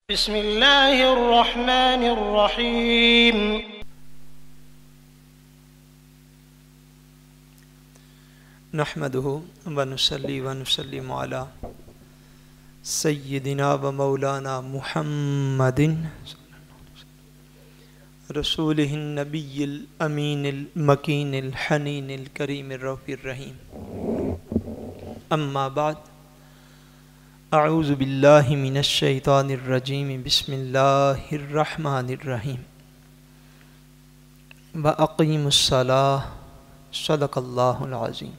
بسم اللہ الرحمن الرحیم نحمده ونصلي ونسلم على سيدنا ومولانا محمد رسوله النبي الأمين المكين الحنين الكريم الرؤوف الرحيم أما بعد اعوذ باللہ من الشیطان الرجیم بسم اللہ الرحمن الرحیم وَأَقِيمُوا الصَّلَاةَ صدق اللہ العظیم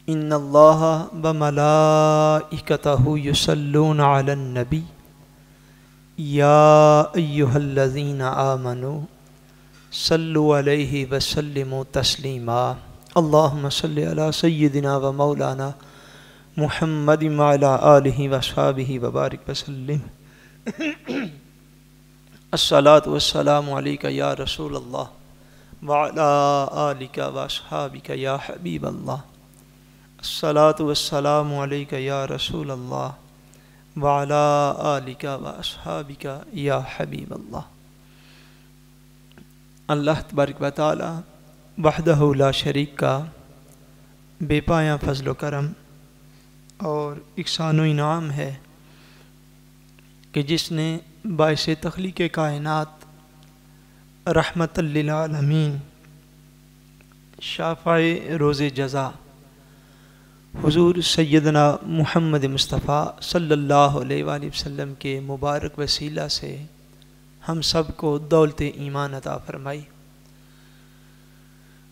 ان اللہ وملائکتہ یصلون علی النبی یا ایہا الذین آمنوا صلوا علیہ وسلموا تسلیما اللہم صلی علی سیدنا و مولانا محمد وعلی آلہ وصحبہ وبارک وسلم الصلاۃ والسلام علیک یا رسول اللہ وعلی آلک واصحابک یا حبیب اللہ الصلاۃ والسلام علیک یا رسول اللہ وعلی آلک واصحابک یا حبیب اللہ۔ اللہ تبارک و تعالی وحدہ لا شریک کا بے پایاں فضل و کرم اور احسان و انعام ہے کہ جس نے باعث تخلیق کائنات رحمت للعالمین شافع روز جزا حضور سیدنا محمد مصطفیٰ صلی اللہ علیہ وآلہ وسلم کے مبارک وسیلہ سے ہم سب کو دولت ایمان عطا فرمائی۔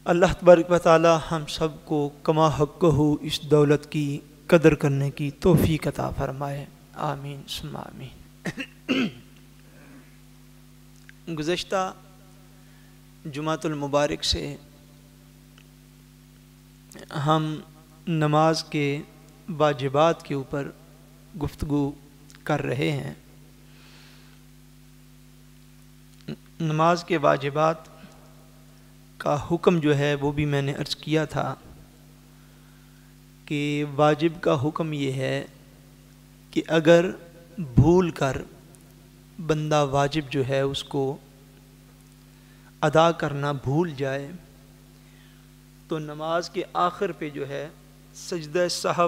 اللہ تبارک و تعالی ہم سب کو کما حقہ اس دولت کی قدر کرنے کی توفیق عطا فرمائے، آمین ثم آمین۔ گزشتہ جمعۃ المبارک سے ہم نماز کے واجبات کے اوپر گفتگو کر رہے ہیں۔ نماز کے واجبات کا حکم جو ہے وہ بھی میں نے عرض کیا تھا کہ واجب کا حکم یہ ہے کہ اگر بھول کر بندہ واجب جو ہے اس کو ادا کرنا بھول جائے تو نماز کے آخر پہ جو ہے سجدہ سہو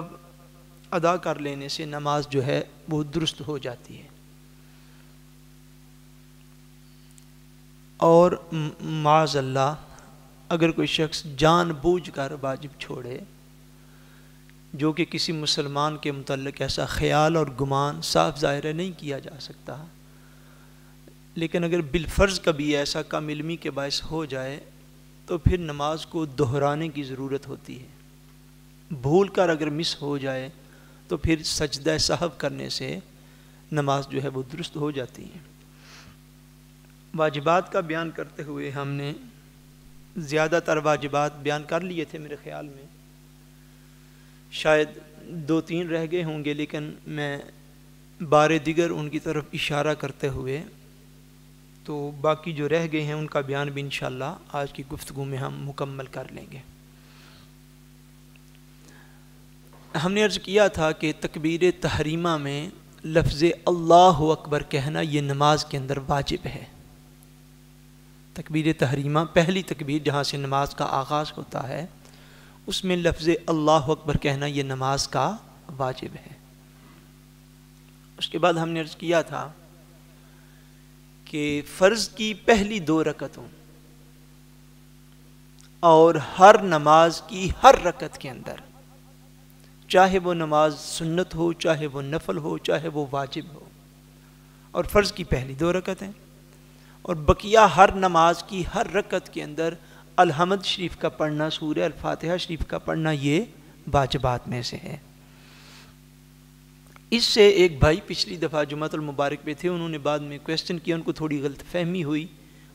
ادا کر لینے سے نماز جو ہے وہ درست ہو جاتی ہے، اور معاذ اللہ اگر کوئی شخص جان بوجھ کر واجب چھوڑے، جو کہ کسی مسلمان کے متعلق ایسا خیال اور گمان صاف ظاہر نہیں کیا جا سکتا، لیکن اگر بالفرض کبھی ایسا کم علمی کے باعث ہو جائے تو پھر نماز کو دہرانے کی ضرورت ہوتی ہے۔ بھول کر اگر مس ہو جائے تو پھر سجدہ سہو کرنے سے نماز جو ہے وہ درست ہو جاتی ہے۔ واجبات کا بیان کرتے ہوئے ہم نے زیادہ تر واجبات بیان کر لیے تھے، میرے خیال میں شاید 2-3 رہ گئے ہوں گے، لیکن میں بار دیگر ان کی طرف اشارہ کرتے ہوئے تو باقی جو رہ گئے ہیں ان کا بیان بھی انشاءاللہ آج کی گفتگو میں ہم مکمل کر لیں گے۔ ہم نے عرض کیا تھا کہ تکبیر تحریمہ میں لفظ اللہ اکبر کہنا یہ نماز کے اندر واجب ہے۔ تکبیر تحریمہ پہلی تکبیر جہاں سے نماز کا آغاز ہوتا ہے، اس میں لفظ اللہ اکبر کہنا یہ نماز کا واجب ہے۔ اس کے بعد ہم نے عرض کیا تھا کہ فرض کی پہلی 2 رکعتوں اور ہر نماز کی ہر رکعت کے اندر، چاہے وہ نماز سنت ہو، چاہے وہ نفل ہو، چاہے وہ واجب ہو، اور فرض کی پہلی 2 رکعتیں اور بقیہ ہر نماز کی ہر رکعت کے اندر الحمد شریف کا پڑھنا، سورہ الفاتحہ شریف کا پڑھنا، یہ واجبات میں سے ہے۔ اس سے ایک بھائی پچھلی دفعہ جمعۃ المبارک پہ تھے، انہوں نے بعد میں کویسچن کیا، ان کو تھوڑی غلط فہمی ہوئی،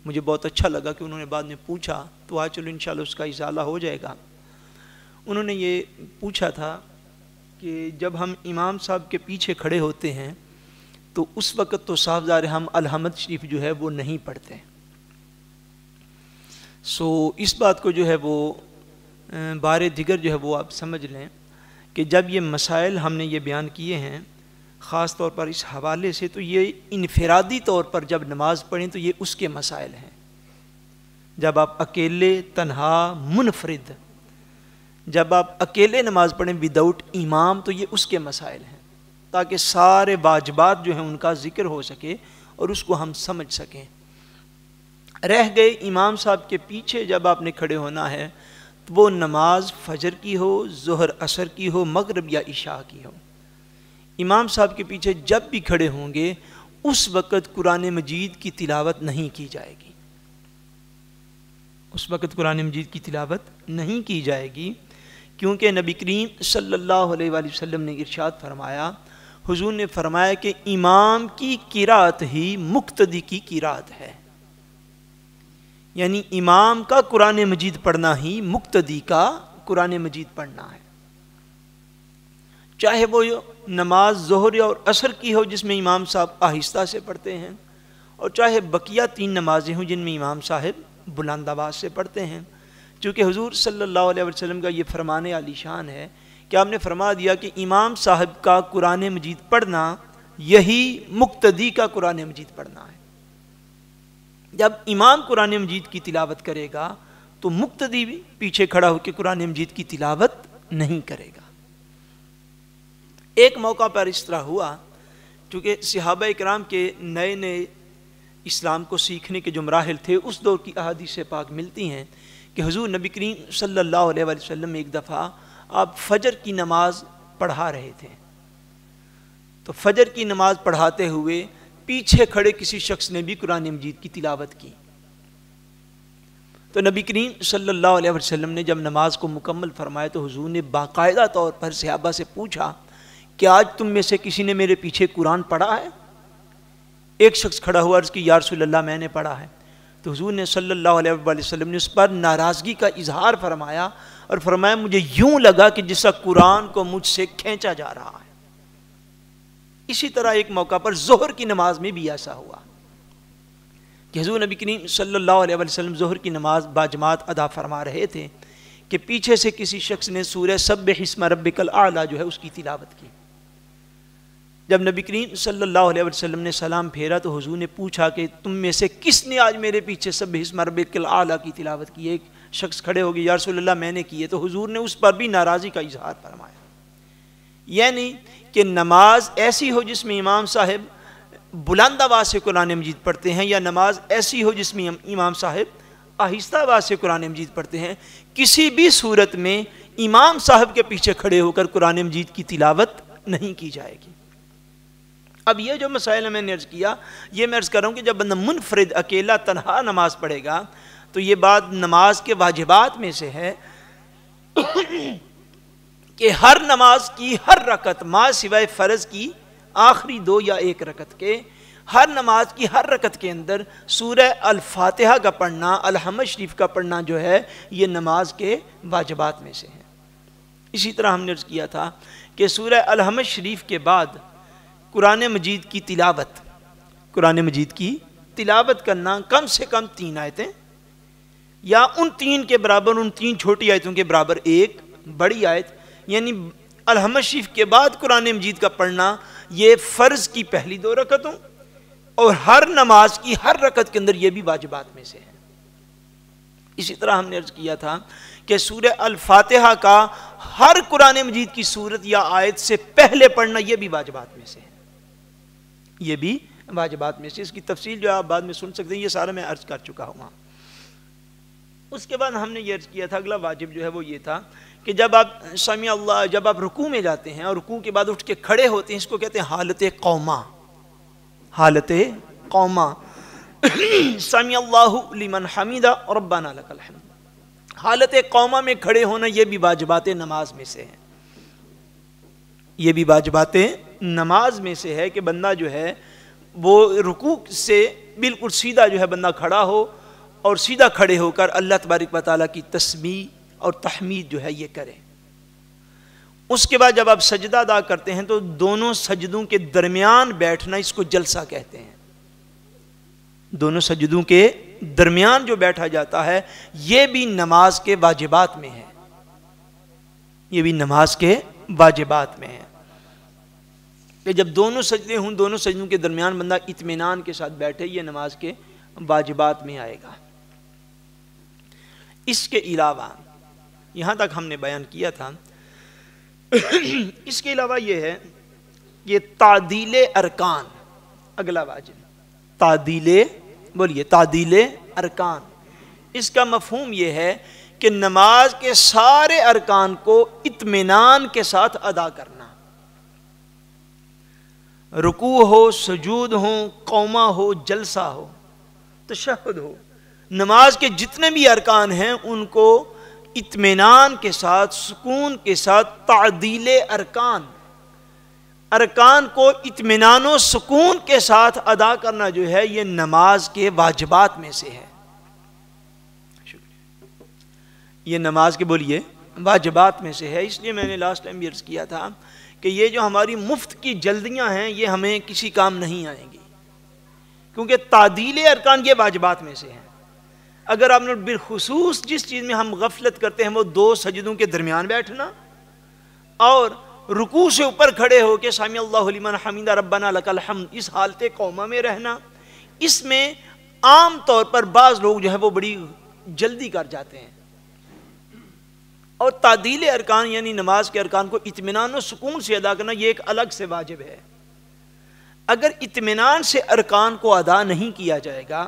مجھے بہت اچھا لگا کہ انہوں نے بعد میں پوچھا، تو آج چلو انشاءاللہ اس کا ازالہ ہو جائے گا۔ انہوں نے یہ پوچھا تھا کہ جب ہم امام صاحب کے پیچھے کھڑے ہوتے ہیں تو اس وقت تو صاف ظاہر ہم الحمد شریف جو ہے وہ نہیں پڑھتے، اس بات کو جو ہے وہ بار دیگر جو ہے وہ آپ سمجھ لیں کہ جب یہ مسائل ہم نے یہ بیان کیے ہیں خاص طور پر اس حوالے سے تو یہ انفرادی طور پر جب نماز پڑھیں تو یہ اس کے مسائل ہیں. جب آپ اکیلے تنہا منفرد جب آپ اکیلے نماز پڑھیں وداؤٹ امام تو یہ اس کے مسائل ہیں، تاکہ سارے واجبات جو ہیں ان کا ذکر ہو سکے اور اس کو ہم سمجھ سکیں. رہ گئے امام صاحب کے پیچھے جب آپ نے کھڑے ہونا ہے تو وہ نماز فجر کی ہو، ظہر عصر کی ہو، مغرب یا عشاء کی ہو، امام صاحب کے پیچھے جب بھی کھڑے ہوں گے اس وقت قرآن مجید کی تلاوت نہیں کی جائے گی. اس وقت قرآن مجید کی تلاوت نہیں کی جائے گی، کیونکہ نبی کریم صلی اللہ علیہ وآلہ وسلم نے ارشاد فرمایا، حضور نے فرمایا کہ امام کی قرات ہی مقتدی کی قرات ہے. یعنی امام کا قرآن مجید پڑھنا ہی مقتدی کا قرآن مجید پڑھنا ہے. چاہے وہ نماز ظہر اور عصر کی ہو جس میں امام صاحب آہستہ سے پڑھتے ہیں، اور چاہے بقیہ 3 نمازیں ہوں جن میں امام صاحب بلند آواز سے پڑھتے ہیں. چونکہ حضور صلی اللہ علیہ وسلم کا یہ فرمان عالی شان ہے کہ آپ نے فرما دیا کہ امام صاحب کا قرآن مجید پڑھنا یہی مقتدی کا قرآن مجید پڑھنا ہے. جب امام قرآن مجید کی تلاوت کرے گا تو مقتدی بھی پیچھے کھڑا ہو کے قرآن مجید کی تلاوت نہیں کرے گا. ایک موقع پر اس طرح ہوا، چونکہ صحابہ اکرام کے نئے نئے اسلام کو سیکھنے کے جو مراحل تھے اس دور کی احادیث پاک ملتی ہیں کہ حضور نبی کریم صلی اللہ علیہ وآلہ وسلم ایک دفعہ آپ فجر کی نماز پڑھا رہے تھے. تو فجر کی نماز پڑھاتے ہوئے پیچھے کھڑے کسی شخص نے بھی قرآن مجید کی تلاوت کی. تو نبی کریم صلی اللہ علیہ وسلم نے جب نماز کو مکمل فرمایا تو حضور نے باقاعدہ طور پر صحابہ سے پوچھا کہ آج تم میں سے کسی نے میرے پیچھے قرآن پڑھا ہے؟ ایک شخص کھڑا ہوا عرض کی یا رسول اللہ میں نے پڑھا ہے. تو حضور نے صلی اللہ علیہ وسلم نے اس پر ناراضگی کا اظہار فرمایا اور فرمایا مجھے یوں لگا کہ جیسا قرآن کو مجھ سے کھینچا جا رہا ہے. اسی طرح ایک موقع پر ظہر کی نماز میں بھی ایسا ہوا کہ حضور نبی کریم صلی اللہ علیہ وسلم ظہر کی نماز باجماعت ادا فرما رہے تھے کہ پیچھے سے کسی شخص نے سورہ سبح اسم ربک الاعلی جو ہے اس کی تلاوت کی. جب نبی کریم صلی اللہ علیہ وسلم نے سلام پھیرا تو حضور نے پوچھا کہ تم میں سے کس نے آج میرے پیچھے سبح اسم ربک الاعلی کی تلاوت کی؟ ایک شخص کھڑے ہو گئے یا رسول اللہ میں نے کی ہے. تو حضور نے اس پر بھی ناراضی کا اظہار فرمایا. یعنی کہ نماز ایسی ہو جس میں امام صاحب بلند آواز سے قرآن مجید پڑھتے ہیں، یا نماز ایسی ہو جس میں امام صاحب آہستہ آواز سے قرآن مجید پڑھتے ہیں، کسی بھی صورت میں امام صاحب کے پیچھے کھڑے ہو کر قرآن مجید کی تلاوت نہیں کی جائے گی. اب یہ جو مسائل میں نے عرض کیا، یہ میں عرض کر رہا ہوں کہ جب بندہ منفرد اکیلا تنہا نماز پڑھے گا تو یہ بات نماز کے واجبات میں سے ہے کہ ہر نماز کی ہر رکعت ما سوائے فرض کی آخری 2 یا 1 رکعت کے، ہر نماز کی ہر رکعت کے اندر سورہ الفاتحہ کا پڑھنا، الحمد شریف کا پڑھنا جو ہے یہ نماز کے واجبات میں سے ہے. اسی طرح ہم نے عرض کیا تھا کہ سورہ الحمد شریف کے بعد قرآن مجید کی تلاوت کرنا کم سے کم 3 آیتیں یا ان 3 کے برابر، ان 3 چھوٹی آیتوں کے برابر ایک بڑی آیت، یعنی الحمد شریف کے بعد قرآن مجید کا پڑھنا یہ فرض کی پہلی 2 رکعتوں اور ہر نماز کی ہر رکعت کے اندر یہ بھی واجبات میں سے ہے. اسی طرح ہم نے عرض کیا تھا کہ سورہ الفاتحہ کا ہر قرآن مجید کی سورت یا آیت سے پہلے پڑھنا یہ بھی واجبات میں سے ہے. یہ بھی واجبات میں سے، اس کی تفصیل جو آپ بعد میں سن سکتے ہیں، یہ سارا میں عرض کر چکا ہوں. اس کے بعد ہم نے یہ عرض کیا تھا اگلا واجب جو ہے وہ یہ تھا کہ جب آپ سمیع اللہ، جب آپ رکوع میں جاتے ہیں اور رکوع کے بعد اٹھ کے کھڑے ہوتے ہیں، اس کو کہتے ہیں حالت قوما. حالت قوما سمیع اللہ لمن حمیدہ ربنا لک الحمد. حالت قوما میں کھڑے ہونا یہ بھی واجبات نماز میں سے ہے. یہ بھی واجبات نماز میں سے ہے کہ بندہ جو ہے وہ رکوع سے بالکل سیدھا جو ہے بندہ کھڑا ہو اور سیدھا کھڑے ہو کر اللہ تبارک و تعالیٰ کی تسبیح اور تحمید جو ہے یہ کرے. اس کے بعد جب آپ سجدہ ادا کرتے ہیں تو دونوں سجدوں کے درمیان بیٹھنا اس کو جلسہ کہتے ہیں. دونوں سجدوں کے درمیان جو بیٹھا جاتا ہے یہ بھی نماز کے واجبات میں ہے. یہ بھی نماز کے واجبات میں ہے. کہ جب دونوں سجدے ہوں دونوں سجدوں کے درمیان بندہ اطمینان کے ساتھ بیٹھے، یہ نماز کے واجبات میں آئے گا۔ اس کے علاوہ یہاں تک ہم نے بیان کیا تھا، اس کے علاوہ یہ ہے کہ تعدیل ارکان، اگلا واجب تعدیل ارکان۔ اس کا مفہوم یہ ہے کہ نماز کے سارے ارکان کو اطمینان کے ساتھ ادا کرنا، رکوع ہو، سجود ہو، قومہ ہو، جلسہ ہو، تشہد ہو، نماز کے جتنے بھی ارکان ہیں ان کو اطمینان کے ساتھ، سکون کے ساتھ، تعدیل ارکان کو اطمینان و سکون کے ساتھ ادا کرنا جو ہے یہ نماز کے واجبات میں سے ہے۔ یہ نماز کے بولیے واجبات میں سے ہے۔ اس لیے میں نے لاسٹ ٹائم بھی عرض کیا تھا کہ یہ جو ہماری مفت کی جلدیاں ہیں یہ ہمیں کسی کام نہیں آئیں گی، کیونکہ تعدیل ارکان یہ واجبات میں سے ہیں۔ اگر آپ نے بالخصوص جس چیز میں ہم غفلت کرتے ہیں وہ دو سجدوں کے درمیان بیٹھنا اور رکوع سے اوپر کھڑے ہو کے سمی اللہ لمن حمیدہ ربنا لک الحمد، اس حالت قومہ میں رہنا، اس میں عام طور پر بعض لوگ جو ہے وہ بڑی جلدی کر جاتے ہیں۔ اور تعدیل ارکان یعنی نماز کے ارکان کو اطمینان و سکون سے ادا کرنا یہ ایک الگ سے واجب ہے۔ اگر اطمینان سے ارکان کو ادا نہیں کیا جائے گا،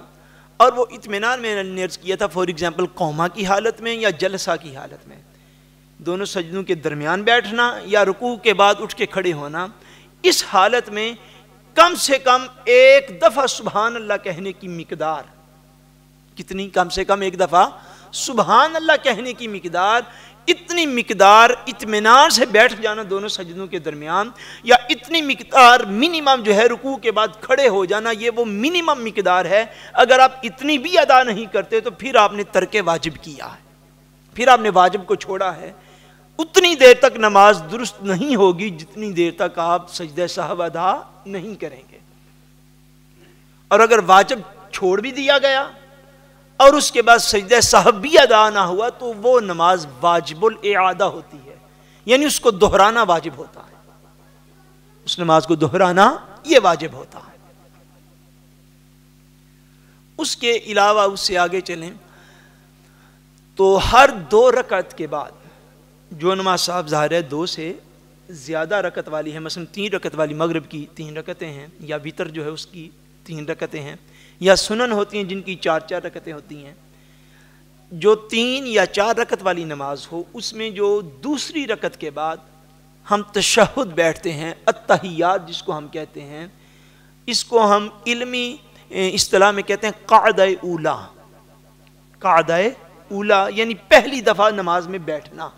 اور وہ اطمینان میں نے عرض کیا تھا فار ایگزامپل قومہ کی حالت میں یا جلسہ کی حالت میں، دونوں سجدوں کے درمیان بیٹھنا یا رکوع کے بعد اٹھ کے کھڑے ہونا، اس حالت میں کم سے کم ایک دفعہ سبحان اللہ کہنے کی مقدار، کتنی؟ کم سے کم ایک دفعہ سبحان اللہ کہنے کی مقدار، اتنی مقدار اطمینان سے بیٹھ جانا دونوں سجدوں کے درمیان، یا اتنی مقدار منیمم جو ہے رکوع کے بعد کھڑے ہو جانا، یہ وہ منیمم مقدار ہے۔ اگر آپ اتنی بھی ادا نہیں کرتے تو پھر آپ نے ترک واجب کیا ہے، پھر آپ نے واجب کو چھوڑا ہے۔ اتنی دیر تک نماز درست نہیں ہوگی جتنی دیر تک آپ سجدہ سہو ادا نہیں کریں گے۔ اور اگر واجب چھوڑ بھی دیا گیا اور اس کے بعد سجدہ سہو بھی ادا نہ ہوا تو وہ نماز واجب الاعادہ ہوتی ہے، یعنی اس کو دہرانا واجب ہوتا ہے، اس نماز کو دہرانا یہ واجب ہوتا ہے۔ اس کے علاوہ اس سے آگے چلیں تو ہر 2 رکعت کے بعد جو نماز صاحب ظاہر ہے 2 سے زیادہ رکعت والی ہے، مثلا 3 رکعت والی مغرب کی 3 رکعتیں ہیں، یا وتر جو ہے اس کی 3 رکعتیں ہیں، یا سنن ہوتی ہیں جن کی 4 رکعتیں ہوتی ہیں، جو 3 یا 4 رکعت والی نماز ہو اس میں جو دوسری رکعت کے بعد ہم تشہد بیٹھتے ہیں، التحیات جس کو ہم کہتے ہیں، اس کو ہم علمی اصطلاح میں کہتے ہیں قعدہ اولا، قعدہ اولا یعنی پہلی دفعہ نماز میں بیٹھنا۔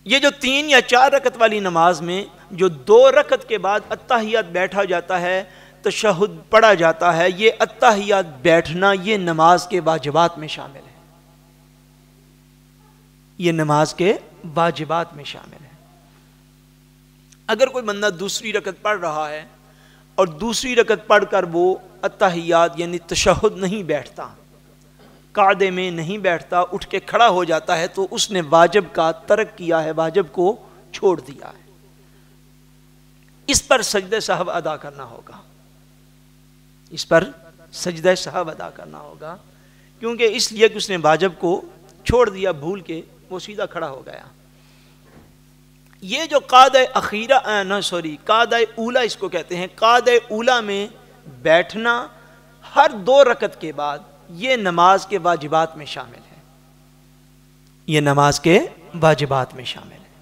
یہ جو 3 یا 4 رکعت والی نماز میں جو 2 رکعت کے بعد التحیات بیٹھا جاتا ہے، تشہد پڑھا جاتا ہے، یہ التحیات بیٹھنا یہ نماز کے واجبات میں شامل ہے، یہ نماز کے واجبات میں شامل ہے۔ اگر کوئی بندہ دوسری رکعت پڑھ رہا ہے اور دوسری رکعت پڑھ کر وہ التحیات یعنی تشہد نہیں بیٹھتا، قعدے میں نہیں بیٹھتا، اٹھ کے کھڑا ہو جاتا ہے تو اس نے واجب کا ترک کیا ہے، واجب کو چھوڑ دیا ہے۔ اس پر سجدہ سہو ادا کرنا ہوگا، اس پر سجدہ سہو ادا کرنا ہوگا، کیونکہ اس لیے کہ اس نے واجب کو چھوڑ دیا، بھول کے وہ سیدھا کھڑا ہو گیا۔ یہ جو قعدہ اخیرہ قعدہ اولا اس کو کہتے ہیں، قعدہ اولا میں بیٹھنا ہر 2 رکعت کے بعد یہ نماز کے واجبات میں شامل ہے، یہ نماز کے واجبات میں شامل ہے۔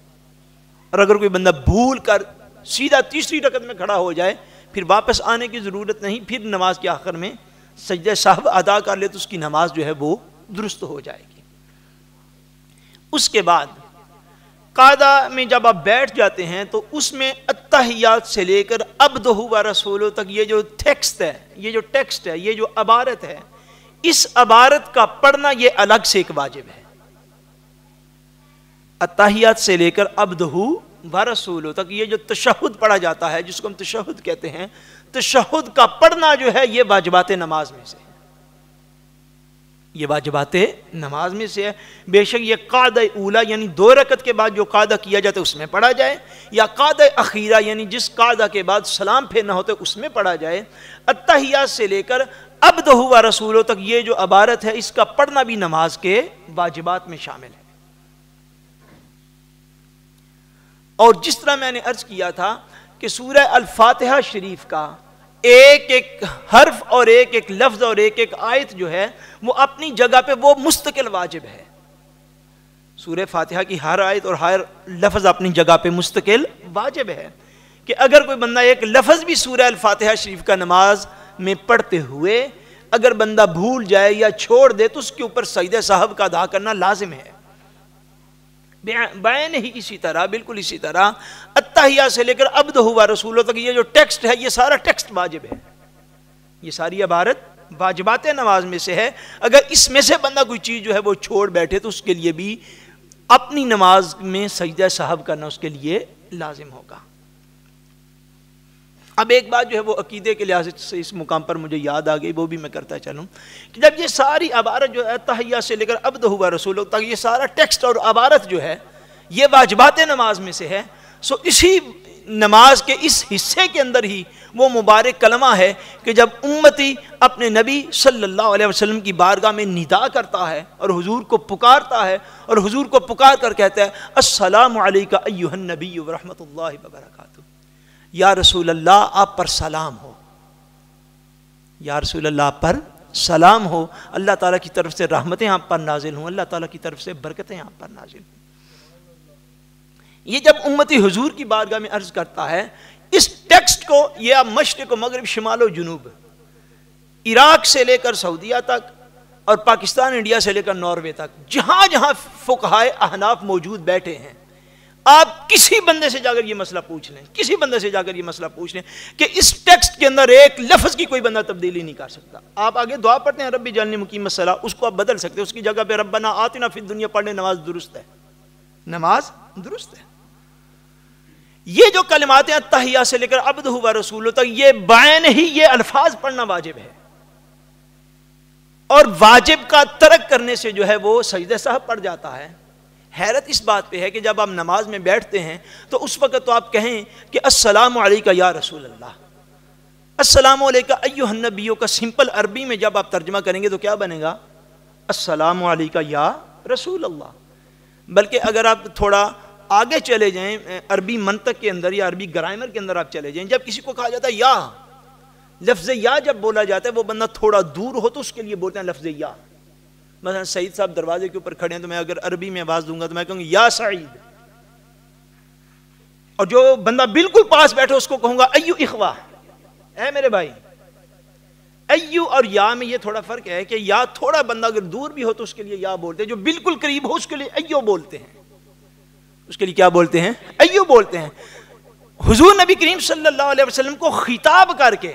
اور اگر کوئی بندہ بھول کر سیدھا تیسری رکعت میں کھڑا ہو جائے پھر واپس آنے کی ضرورت نہیں، پھر نماز کے آخر میں سجدہ سہو ادا کر لے تو اس کی نماز جو ہے وہ درست ہو جائے گی۔ اس کے بعد قعدہ میں جب آپ بیٹھ جاتے ہیں تو اس میں التحیات سے لے کر عبدہ و رسولہ تک یہ جو ٹیکسٹ ہے، یہ جو عبارت ہے، اس عبارت کا پڑھنا یہ الگ سے ایک واجب ہے۔ التحیات سے لے کر عبدہ و رسولہ تک یہ جو تشہد پڑھا جاتا ہے، جس کو ہم تشہد کہتے ہیں، تشہد کا پڑھنا جو ہے یہ واجبات نماز میں سے ہے، یہ واجبات نماز میں سے ہے. بے شک یہ قاعدہ اولا یعنی 2 رکعت کے بعد جو قاعدہ کیا جاتا ہے اس میں پڑھا جائے, یا قاعدہ اخیرہ یعنی جس قاعدہ کے بعد سلام پھیرنا ہوتا ہے اس میں پڑھا جائے. التحیات سے لے کر عبدہ و رسولہ تک یہ جو عبارت ہے اس کا پڑھنا بھی نماز کے واجبات میں شامل ہے. اور جس طرح میں نے عرض کیا تھا کہ سورہ الفاتحہ شریف کا ایک ایک حرف اور ایک ایک لفظ اور ایک ایک آیت جو ہے وہ اپنی جگہ پہ وہ مستقل واجب ہے. سورہ فاتحہ کی ہر آیت اور ہر لفظ اپنی جگہ پہ مستقل واجب ہے کہ اگر کوئی بندہ ایک لفظ بھی سورہ الفاتحہ شریف کا نماز میں پڑھتے ہوئے اگر بندہ بھول جائے یا چھوڑ دے تو اس کے اوپر سجدہ سہو کا ادا کرنا لازم ہے. بیان ہی اسی طرح, بالکل اسی طرح التحیات سے لے کر عبدہ و رسولہ تک یہ جو ٹیکسٹ ہے یہ سارا ٹیکسٹ واجب ہے. یہ ساری عبارت واجبات نماز میں سے ہے. اگر اس میں سے بندہ کوئی چیز جو ہے وہ چھوڑ بیٹھے تو اس کے لیے بھی اپنی نماز میں سجدہ سہو کرنا اس کے لیے لازم ہوگا. اب ایک بات جو ہے وہ عقیدے کے لحاظ سے اس مقام پر مجھے یاد آ گئی, وہ بھی میں کرتا چلوں کہ جب یہ ساری عبارت جو ہے تحیات سے لے کر عبدہ و رسولہ تک یہ سارا ٹیکسٹ اور عبارت جو ہے یہ واجبات نماز میں سے ہے, سو اسی نماز کے اس حصے کے اندر ہی وہ مبارک کلمہ ہے کہ جب امتی اپنے نبی صلی اللہ علیہ وسلم کی بارگاہ میں ندا کرتا ہے اور حضور کو پکارتا ہے اور حضور کو پکار کر کہتا ہے السلام علیکہ ایھا النبی ورحمۃ اللہ وبرکاتہ, یا رسول اللہ آپ پر سلام ہو, یا رسول اللہ آپ پر سلام ہو, اللہ تعالیٰ کی طرف سے رحمتیں آپ پر نازل ہوں, اللہ تعالیٰ کی طرف سے برکتیں آپ پر نازل ہوں. یہ جب امتی حضور کی بارگاہ میں عرض کرتا ہے اس ٹیکسٹ کو, یہ اب مشرق و مغرب شمال و جنوب عراق سے لے کر سعودیہ تک اور پاکستان انڈیا سے لے کر ناروے تک جہاں جہاں فقہائے احناف موجود بیٹھے ہیں, آپ کسی بندے سے جا کر یہ مسئلہ پوچھ لیں, کسی بندے سے جا کر یہ مسئلہ پوچھ لیں کہ اس ٹیکسٹ کے اندر ایک لفظ کی کوئی بندہ تبدیلی نہیں کر سکتا. آپ آگے دعا پڑھتے ہیں ربی جعلنی مقیم الصلاۃ, اس کو آپ بدل سکتے ہیں, اس کی جگہ پہ ربنا آتنا فی الدنیا پڑھنے نماز درست ہے, نماز درست ہے. یہ جو کلمات ہیں التحیات سے لے کر عبدہ و رسولہ تک یہ بعین ہی یہ الفاظ پڑھنا واجب ہے, اور واجب کا ترک کرنے سے جو ہے وہ سجدہ سہو پڑ جاتا ہے. حیرت اس بات پہ ہے کہ جب آپ نماز میں بیٹھتے ہیں تو اس وقت تو آپ کہیں کہ السلام علیکہ یا رسول اللہ, السلام علیکہ ایھا النبی کا سمپل عربی میں جب آپ ترجمہ کریں گے تو کیا بنے گا السلام علیکہ یا رسول اللہ. بلکہ اگر آپ تھوڑا آگے چلے جائیں عربی منطق کے اندر یا عربی گرامر کے اندر آپ چلے جائیں, جب کسی کو کہا جاتا ہے یا, لفظ یا جب بولا جاتا ہے وہ بندہ تھوڑا دور ہو تو اس کے لیے بولتے ہیں لفظ یا. مثلا سعید صاحب دروازے کے اوپر کھڑے ہیں تو میں اگر عربی میں آواز دوں گا تو میں کہوں گا یا سعید, اور جو بندہ بالکل پاس بیٹھے اس کو کہوں گا ایو اخوا, اے میرے بھائی. ایو اور یا میں یہ تھوڑا فرق ہے کہ یا تھوڑا بندہ اگر دور بھی ہو تو اس کے لیے یا بولتے ہیں, جو بالکل قریب ہو اس کے لیے ایو بولتے ہیں, اس کے لیے کیا بولتے ہیں ایو بولتے ہیں. حضور نبی کریم صلی اللہ علیہ وسلم کو خطاب کر کے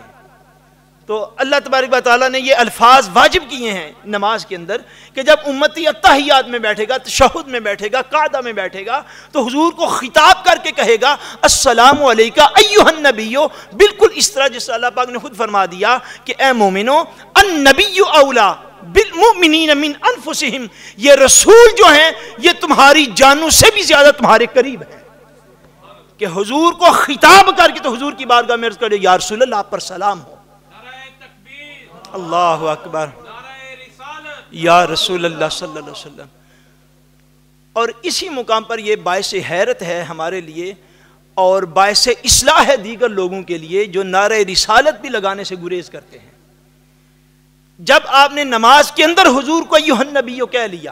تو اللہ تبارک و تعالیٰ نے یہ الفاظ واجب کیے ہیں نماز کے اندر کہ جب امتی التحیات میں بیٹھے گا, تشہد میں بیٹھے گا, قعدہ میں بیٹھے گا تو حضور کو خطاب کر کے کہے گا السلام علیکہ ایھا النبی, بالکل اس طرح جس اللہ پاک نے خود فرما دیا کہ اے مومنو النبی اولا بالمؤمنین من انفسہم, یہ رسول جو ہیں یہ تمہاری جانوں سے بھی زیادہ تمہارے قریب ہیں. کہ حضور کو خطاب کر کے تو حضور کی بارگاہ میں عرض کرے یا رسول اللہ آپ پر سلام ہو, اللہ اکبر, یا رسول اللہ صلی اللہ علیہ وسلم. اور اسی مقام پر یہ باعث حیرت ہے ہمارے لیے اور باعث اصلاح ہے دیگر لوگوں کے لیے جو نعرہ رسالت بھی لگانے سے گریز کرتے ہیں. جب آپ نے نماز کے اندر حضور کو ایھا النبی کہہ لیا,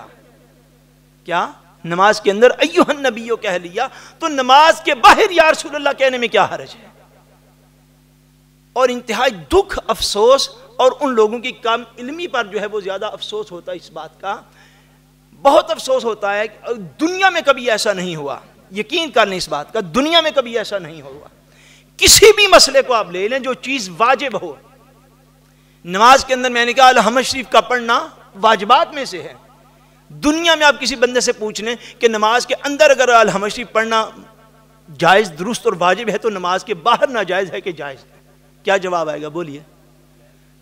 کیا نماز کے اندر ایھا النبی کہہ لیا تو نماز کے باہر یا رسول اللہ کہنے میں کیا حرج ہے. اور انتہائی دکھ, افسوس اور ان لوگوں کی کم علمی پر جو ہے وہ زیادہ افسوس ہوتا ہے اس بات کا, بہت افسوس ہوتا ہے. دنیا میں کبھی ایسا نہیں ہوا, یقین کر لیں اس بات کا, دنیا میں کبھی ایسا نہیں ہوا. کسی بھی مسئلے کو آپ لے لیں جو چیز واجب ہو, نماز کے اندر میں نے کہا الحمد شریف کا پڑھنا واجبات میں سے ہے. دنیا میں آپ کسی بندے سے پوچھ لیں کہ نماز کے اندر اگر الحمد شریف پڑھنا جائز, درست اور واجب ہے تو نماز کے باہر ناجائز ہے کہ جائز ہے, کیا جواب آئے گا؟ بولیے.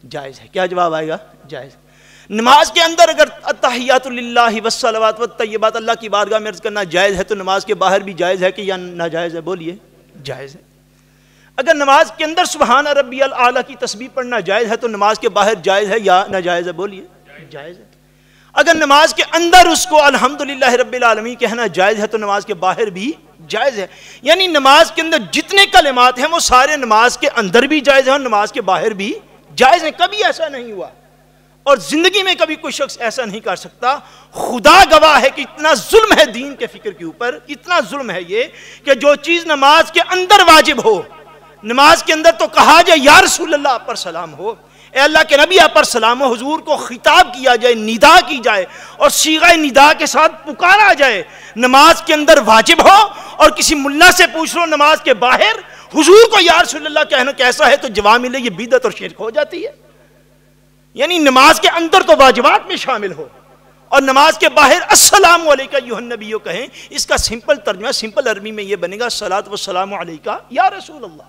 جائز ہے. کیا جواب آئے گا؟ جائز. نماز کے اندر اگر التحیات للہ والصلوات والطیبات اللہ کی بارگاہ میں عرض کرنا جائز ہے تو نماز کے باہر بھی جائز ہے کہ یا ناجائز ہے؟ بولیے جائز ہے۔ اگر نماز کے اندر سبحان ربی الاعلیٰ کی تسبیح پڑھنا جائز ہے تو نماز کے باہر جائز ہے یا ناجائز ہے؟ بولیے جائز ہے۔ اگر نماز کے اندر اس کو الحمدللہ رب العالمین کہنا جائز ہے تو نماز کے باہر بھی جائز ہے۔ یعنی نماز کے اندر جتنے کلمات ہیں وہ سارے نماز کے اندر بھی جائز ہیں اور نماز کے باہر بھی جائز ہیں۔ کبھی ایسا نہیں ہوا اور زندگی میں کبھی کوئی شخص ایسا نہیں کر سکتا۔ خدا گواہ ہے کہ اتنا ظلم ہے دین کے فکر کے اوپر، اتنا ظلم ہے یہ کہ جو چیز نماز کے اندر واجب ہو، نماز کے اندر تو کہا جائے یا رسول اللہ آپ پر سلام ہو، اے اللہ کے نبی آپ پر سلام ہو، حضور کو خطاب کیا جائے، ندا کی جائے اور صیغہ ندا کے ساتھ پکارا جائے، نماز کے اندر واجب ہو اور کسی ملا سے پوچھ لو نماز کے باہر حضور کو یا رسول اللہ کہنا کیسا ہے تو جواب ملے یہ بدعت اور شرک ہو جاتی ہے۔ یعنی نماز کے اندر تو واجبات میں شامل ہو اور نماز کے باہر السلام علیکہ ایھا النبی کہیں، اس کا سمپل ترجمہ سمپل عربی میں یہ بنے گا الصلاۃ والسلام علیکہ یا رسول اللہ۔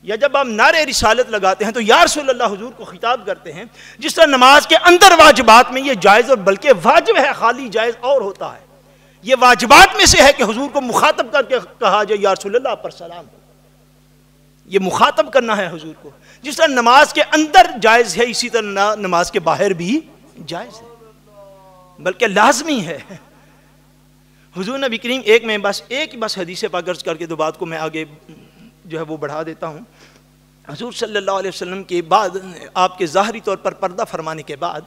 یا جب آپ نعرہ رسالت لگاتے ہیں تو یا رسول اللہ حضور کو خطاب کرتے ہیں۔ جس طرح نماز کے اندر واجبات میں یہ جائز اور بلکہ واجب ہے، خالی جائز اور ہوتا ہے، یہ واجبات میں سے ہے کہ حضور کو مخاطب کر کے کہا جائے یا رسول اللہ پر سلام ہو، یہ مخاطب کرنا ہے حضور کو۔ جس طرح نماز کے اندر جائز ہے اسی طرح نماز کے باہر بھی جائز ہے، بلکہ لازمی ہے۔ حضور نبی کریم ایک بس حدیث پاک عرض کر کے دو بات کو میں آگے جو ہے وہ بڑھا دیتا ہوں۔ حضور صلی اللہ علیہ وسلم کے بعد آپ کے ظاہری طور پر پردہ فرمانے کے بعد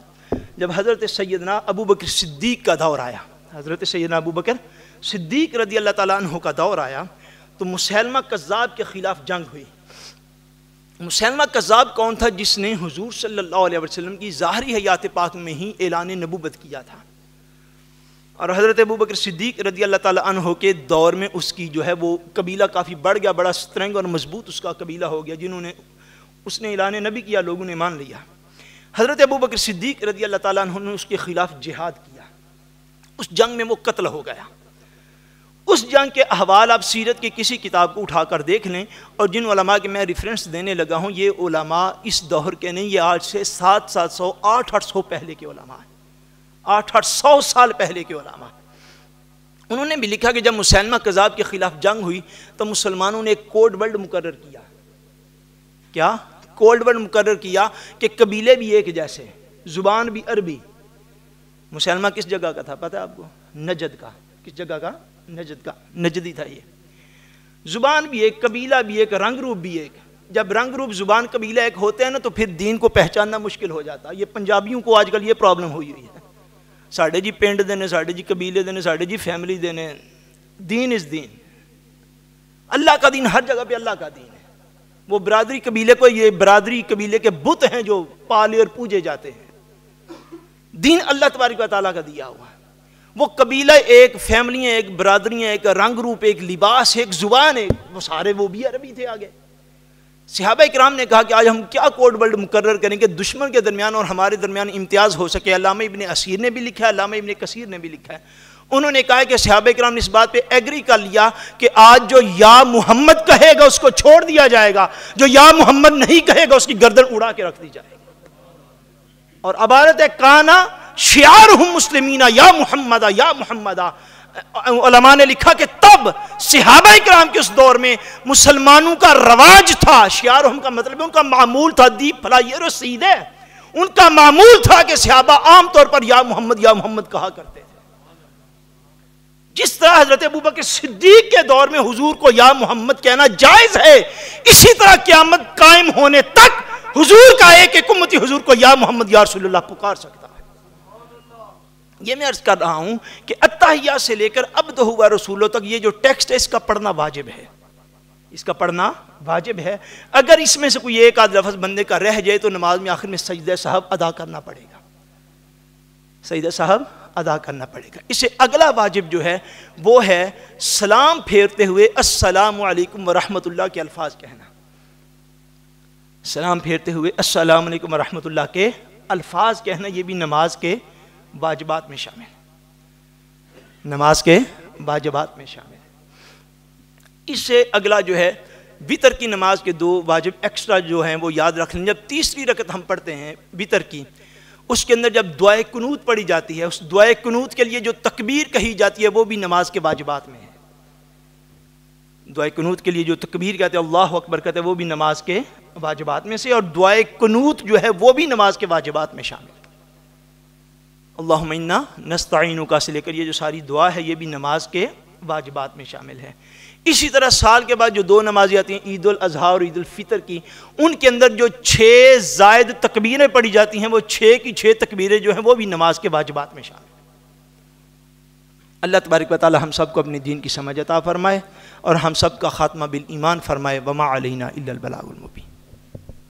جب حضرت سیدنا ابو بکر صدیق کا دور آیا، حضرت سیدنا ابو بکر صدیق رضی اللہ تعالیٰ عنہ کا دور آیا تو مسیلمہ کذاب کے خلاف جنگ ہوئی۔ مسیلمہ کذاب کون تھا؟ جس نے حضور صلی اللہ علیہ وسلم کی ظاہری حیات پاک میں ہی اعلان نبوت کیا تھا، اور حضرت ابو بکر صدیق رضی اللہ تعالیٰ عنہ کے دور میں اس کی جو ہے وہ قبیلہ کافی بڑھ گیا، بڑا سٹرنگ اور مضبوط اس کا قبیلہ ہو گیا، اس نے اعلان نبی کیا، لوگوں نے مان لیا۔ حضرت ابو بکر صدیق رضی اللہ تعالیٰ عنہ نے اس کے خلاف جہاد کیا، اس جنگ میں وہ قتل ہو گیا۔ اس جنگ کے احوال آپ سیرت کی کسی کتاب کو اٹھا کر دیکھ لیں، اور جن علماء کے میں ریفرنس دینے لگا ہوں یہ علماء اس دور کے نہیں، یہ آج سے 700 800 پہلے کے علماء ہیں، 800 سال پہلے کے علماء۔ انہوں نے بھی لکھا کہ جب مسیلمہ کذاب کے خلاف جنگ ہوئی تو مسلمانوں نے ایک کوڈ ورڈ مقرر کیا۔ کیا کوڈ ورڈ مقرر کیا کہ قبیلے بھی ایک جیسے، زبان بھی عربی۔ مسیلمہ کس جگہ کا تھا پتہ ہے آپ کو؟ نجد کا۔ کس جگہ کا؟ نجد کا، نجدی تھا یہ۔ زبان بھی ایک، قبیلہ بھی ایک، رنگ روپ بھی ایک۔ جب رنگ روپ زبان قبیلہ ایک ہوتے ہیں نا تو پھر دین کو پہچاننا مشکل ہو جاتا ہے۔ یہ پنجابیوں کو آج کل یہ پرابلم ہوئی ہے، ساڑھے جی پنڈ دینے، ساڑھے جی قبیلے دینے، ساڑھے جی فیملی دینے۔ دین از دین، اللہ کا دین ہر جگہ پہ اللہ کا دین ہے۔ وہ برادری قبیلے کو، یہ برادری قبیلے کے بت ہیں جو پالے اور پوجے جاتے ہیں، دین اللہ تبارک و تعالیٰ کا دیا ہوا ہے۔ وہ قبیلہ ایک، فیملیاں ایک، برادریاں ایک، رنگ روپ ایک، لباس ایک، زبان ایک، وہ سارے وہ بھی عربی تھے آگے۔ صحابہ اکرام نے کہا کہ آج ہم کیا کوڈ ورڈ مقرر کریں کہ دشمن کے درمیان اور ہمارے درمیان امتیاز ہو سکے۔ علامہ ابن اسیر نے بھی لکھا ہے، علامہ ابن کثیر نے بھی لکھا ہے۔ انہوں نے کہا کہ صحابہ اکرام نے اس بات پہ ایگری کر لیا کہ آج جو یا محمد کہے گا اس کو چھوڑ دیا جائے گا، جو یا محمد نہیں کہے گا اس کی گردن اڑا کے رکھ دی جائے گی۔ اور عبارت ہے کانا شعارہم مسلمین یا محمدہ یا محمدہ۔ علماء نے لکھا کہ تب صحابہ اکرام کے اس دور میں مسلمانوں کا رواج تھا، شعارہم کا مطلب ہے ان کا معمول تھا، دیپ پھلا یہ رسید ہے، ان کا معمول تھا کہ صحابہ عام طور پر یا محمد کہا کرتے تھے۔ جس طرح حضرت ابوبکر صدیق کے دور میں حضور کو یا محمد کہنا جائز ہے، اسی طرح قیامت قائم ہونے تک حضور کا ایک امتی حضور کو یا محمد یا رسول اللہ پکار سکتا ہے۔ یہ میں عرض کر رہا ہوں کہ التحیات سے لے کر عبدہ و رسولہ تک یہ جو ٹیکسٹ ہے اس کا پڑھنا واجب ہے، اس کا پڑھنا واجب ہے۔ اگر اس میں سے کوئی ایک آدھ لفظ بندے کا رہ جائے تو نماز میں آخر میں سجدہ صاحب ادا کرنا پڑے گا، سجدہ صاحب ادا کرنا پڑے گا۔ اس سے اگلا واجب جو ہے وہ ہے سلام پھیرتے ہوئے السلام علیکم ورحمۃ اللہ کے الفاظ کہنا۔ سلام پھیرتے ہوئے السلام علیکم ورحمۃ اللہ کے الفاظ کہنا، یہ بھی نماز کے واجبات میں شامل ہے، نماز کے واجبات میں شامل ہے۔ اس سے اگلا جو ہے وتر کی نماز کے دو واجب ایکسٹرا جو ہیں وہ یاد رکھ لیں۔ جب تیسری رکعت ہم پڑھتے ہیں وتر کی، اس کے اندر جب دعائے قنوت پڑھی جاتی ہے، اس دعائے قنوت کے لیے جو تکبیر کہی جاتی ہے وہ بھی نماز کے واجبات میں ہے. دعائے قنوت کے لیے جو تکبیر کہتے ہیں، اللہ اکبر کہتے ہیں، وہ بھی نماز کے واجبات میں سے، اور دعائے قنوت جو ہے وہ بھی نماز کے واجبات میں شامل ہے. اللہم انا نستعینک سے لے کر یہ جو ساری دعا ہے یہ بھی نماز کے واجبات میں شامل ہے. اسی طرح سال کے بعد جو 2 نمازیں آتی ہیں، عید الاضحیٰ اور عید الفطر کی، ان کے اندر جو 6 زائد تکبیریں پڑھی جاتی ہیں، وہ 6 کی 6 تکبیریں جو ہیں وہ بھی نماز کے واجبات میں شامل ہیں. اللہ تبارک و تعالی ہم سب کو اپنے دین کی سمجھ عطا فرمائے اور ہم سب کا خاتمہ بالایمان فرمائے. وما علینا الا البلاغ المبین.